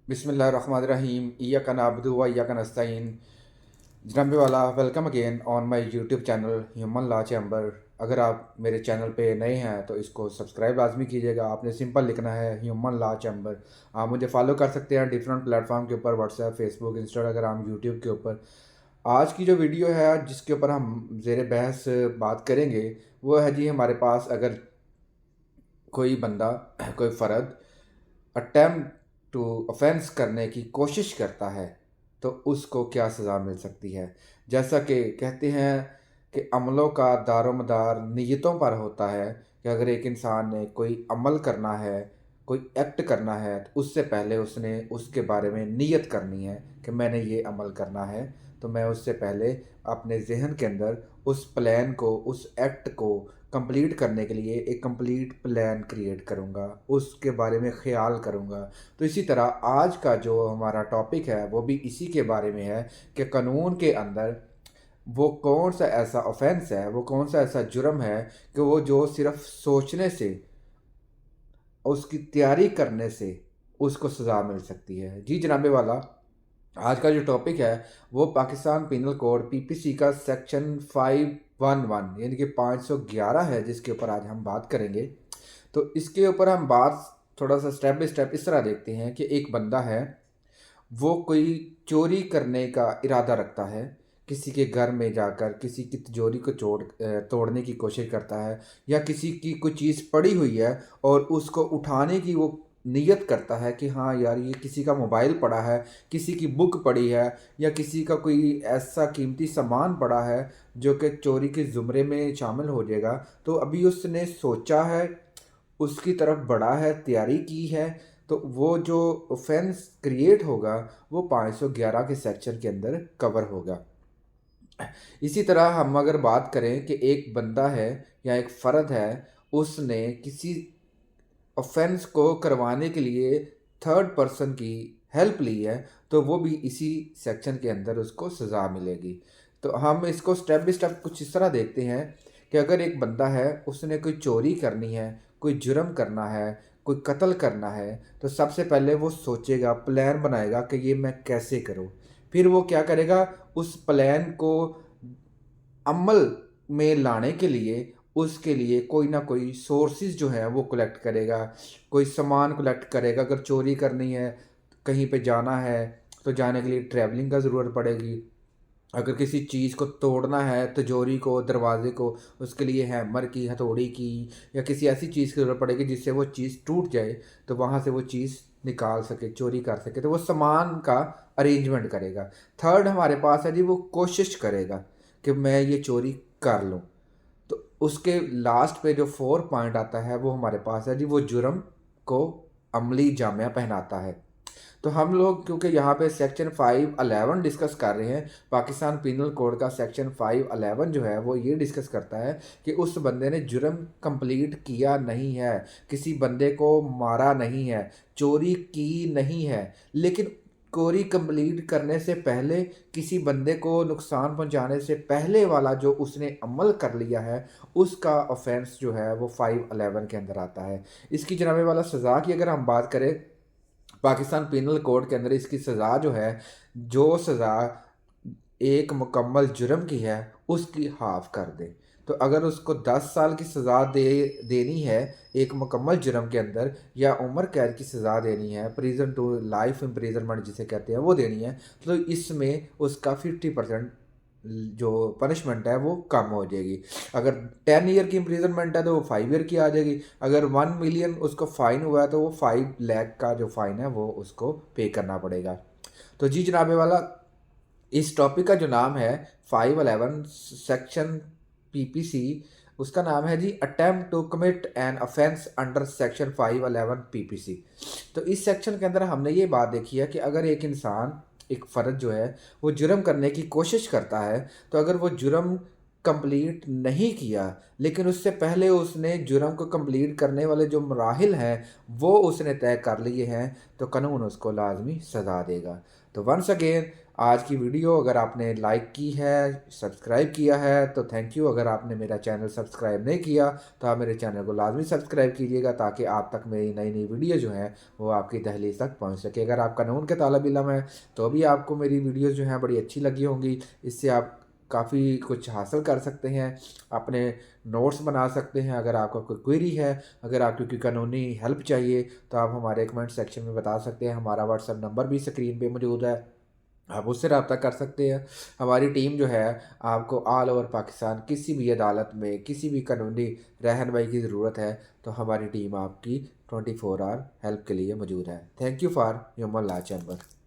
बिस्मिल्लाहिर्रहमानिर्रहीम इय्याका नअब्दु व इय्याका नस्तईन। जनाब वाला welcome again on my YouTube channel human law chamber. अगर आप मेरे चैनल पे नए हैं तो इसको सब्सक्राइब लाजमी कीजिएगा। आपने सिंपल लिखना है ह्यूमन लॉ चैम्बर। आप मुझे फॉलो कर सकते हैं डिफरेंट प्लेटफॉर्म के ऊपर, व्हाट्सएप, फेसबुक, इंस्टाग्राम, यूट्यूब के ऊपर। आज की जो वीडियो है जिसके ऊपर हम ज़ेर बहस बात करेंगे वो है जी, हमारे पास अगर कोई बंदा कोई फ़र्द अटेम्प्ट टू ऑफेंस करने की कोशिश करता है तो उसको क्या सज़ा मिल सकती है। जैसा कि कहते हैं कि अमलों का दारोमदार नीयतों पर होता है कि अगर एक इंसान ने कोई अमल करना है, कोई एक्ट करना है, तो उससे पहले उसने उसके बारे में नीयत करनी है कि मैंने ये अमल करना है। तो मैं उससे पहले अपने ज़हन के अंदर उस प्लान को, उस एक्ट को कंप्लीट करने के लिए एक कंप्लीट प्लान क्रिएट करूँगा, उसके बारे में ख़्याल करूँगा। तो इसी तरह आज का जो हमारा टॉपिक है वो भी इसी के बारे में है कि कानून के अंदर वो कौन सा ऐसा ऑफेंस है, वो कौन सा ऐसा जुर्म है कि वो जो सिर्फ़ सोचने से, उसकी तैयारी करने से उसको सज़ा मिल सकती है। जी जनाबे वाला, आज का जो टॉपिक है वो पाकिस्तान पिनल कोड पीपीसी का सेक्शन 511 यानी कि 511 है, जिसके ऊपर आज हम बात करेंगे। तो इसके ऊपर हम बात थोड़ा सा स्टेप बाय स्टेप इस तरह देखते हैं कि एक बंदा है, वो कोई चोरी करने का इरादा रखता है, किसी के घर में जाकर किसी की तिजोरी को तोड़ने की कोशिश करता है, या किसी की कोई चीज़ पड़ी हुई है और उसको उठाने की वो नियत करता है कि हाँ यार, ये किसी का मोबाइल पड़ा है, किसी की बुक पड़ी है, या किसी का कोई ऐसा कीमती सामान पड़ा है जो कि चोरी के ज़ुमरे में शामिल हो जाएगा। तो अभी उसने सोचा है, उसकी तरफ बढ़ा है, तैयारी की है, तो वो जो ऑफेंस क्रिएट होगा वो 511 के सेक्शन के अंदर कवर होगा। इसी तरह हम अगर बात करें कि एक बंदा है या एक फ़र्द है, उसने किसी ऑफेंस को करवाने के लिए थर्ड पर्सन की हेल्प ली है, तो वो भी इसी सेक्शन के अंदर उसको सज़ा मिलेगी। तो हम इसको स्टेप बाय स्टेप कुछ इस तरह देखते हैं कि अगर एक बंदा है, उसने कोई चोरी करनी है, कोई जुर्म करना है, कोई कत्ल करना है, तो सबसे पहले वो सोचेगा, प्लान बनाएगा कि ये मैं कैसे करूँ। फिर वो क्या करेगा, उस प्लान को अमल में लाने के लिए उसके लिए कोई ना कोई सोर्सेज़ जो है वो कलेक्ट करेगा, कोई सामान कलेक्ट करेगा। अगर चोरी करनी है, कहीं पे जाना है, तो जाने के लिए ट्रैवलिंग का ज़रूरत पड़ेगी। अगर किसी चीज़ को तोड़ना है, तिजोरी को, दरवाज़े को, उसके लिए हैमर की, हथौड़ी की, या किसी ऐसी चीज़ की ज़रूरत पड़ेगी जिससे वो चीज़ टूट जाए, तो वहाँ से वो चीज़ निकाल सके, चोरी कर सके। तो वो सामान का अरेंजमेंट करेगा। थर्ड हमारे पास है जी, वो कोशिश करेगा कि मैं ये चोरी कर लूँ। तो उसके लास्ट पे जो 4 पॉइंट आता है वो हमारे पास है जी, वो जुर्म को अमली जामिया पहनाता है। तो हम लोग क्योंकि यहाँ पे सेक्शन 511 डिस्कस कर रहे हैं, पाकिस्तान पिनल कोड का सेक्शन 511 जो है वो ये डिस्कस करता है कि उस बंदे ने जुर्म कंप्लीट किया नहीं है, किसी बंदे को मारा नहीं है, चोरी की नहीं है, लेकिन चोरी कंप्लीट करने से पहले, किसी बंदे को नुकसान पहुंचाने से पहले वाला जो उसने अमल कर लिया है, उसका ऑफेंस जो है वो 511 के अंदर आता है। इसकी जनाबे वाला सज़ा की अगर हम बात करें, पाकिस्तान पिनल कोड के अंदर इसकी सज़ा जो है, जो सज़ा एक मुकम्मल जुर्म की है उसकी हाफ़ कर दें। तो अगर उसको 10 साल की सज़ा देनी है एक मुकम्मल जुर्म के अंदर, या उम्र कैद की सज़ा देनी है, प्रिजन टू लाइफ इम्प्रिजनमेंट जिसे कहते हैं, वो देनी है, तो इसमें उसका 50% जो पनिशमेंट है वो कम हो जाएगी। अगर 10 ईयर की इम्प्रिजनमेंट है तो वो 5 ईयर की आ जाएगी। अगर 1 मिलियन उसको फ़ाइन हुआ है तो वो 5 लाख का जो फ़ाइन है वो उसको पे करना पड़ेगा। तो जी जनाबे वाला, इस टॉपिक का जो नाम है 511 सेक्शन पीपीसी, उसका नाम है जी attempt to commit an offence under section 511 PPC. तो इस सेक्शन के अंदर हमने ये बात देखी है कि अगर एक इंसान, एक फ़र्द जो है, वो जुर्म करने की कोशिश करता है, तो अगर वो जुर्म कंप्लीट नहीं किया, लेकिन उससे पहले उसने जुर्म को कंप्लीट करने वाले जो मराहिल हैं वो उसने तय कर लिए हैं, तो कानून उसको लाजमी सज़ा देगा। तो वंस अगेन, آج کی ویڈیو اگر آپ نے لائک کی ہے، سبسکرائب کیا ہے تو تھینک یو. اگر آپ نے میرا چینل سبسکرائب نہیں کیا تو آپ میرے چینل کو لازمی سبسکرائب کیجیے گا تاکہ آپ تک میری نئی نئی ویڈیو جو ہیں وہ آپ کی دہلیز تک پہنچ سکے. اگر آپ قانون کے طالب علم ہیں تو بھی آپ کو میری ویڈیوز جو ہیں بڑی اچھی لگی ہوں گی. اس سے آپ کافی کچھ حاصل کر سکتے ہیں، اپنے نوٹس بنا سکتے ہیں. اگر آپ کا کوئی کوئری ہے، اگر آپ کو کوئی قانونی ہیلپ چاہیے تو آپ ہمارے کمنٹ سیکشن میں بتا سکتے ہیں. ہمارا واٹس ایپ نمبر بھی اسکرین پہ موجود ہے، آپ اس سے رابطہ کر سکتے ہیں. ہماری ٹیم جو ہے آپ کو آل اوور پاکستان کسی بھی عدالت میں کسی بھی قانونی رہنمائی کی ضرورت ہے تو ہماری ٹیم آپ کی 24 آور ہیلپ کے لیے موجود ہے. Thank you for human law chamber.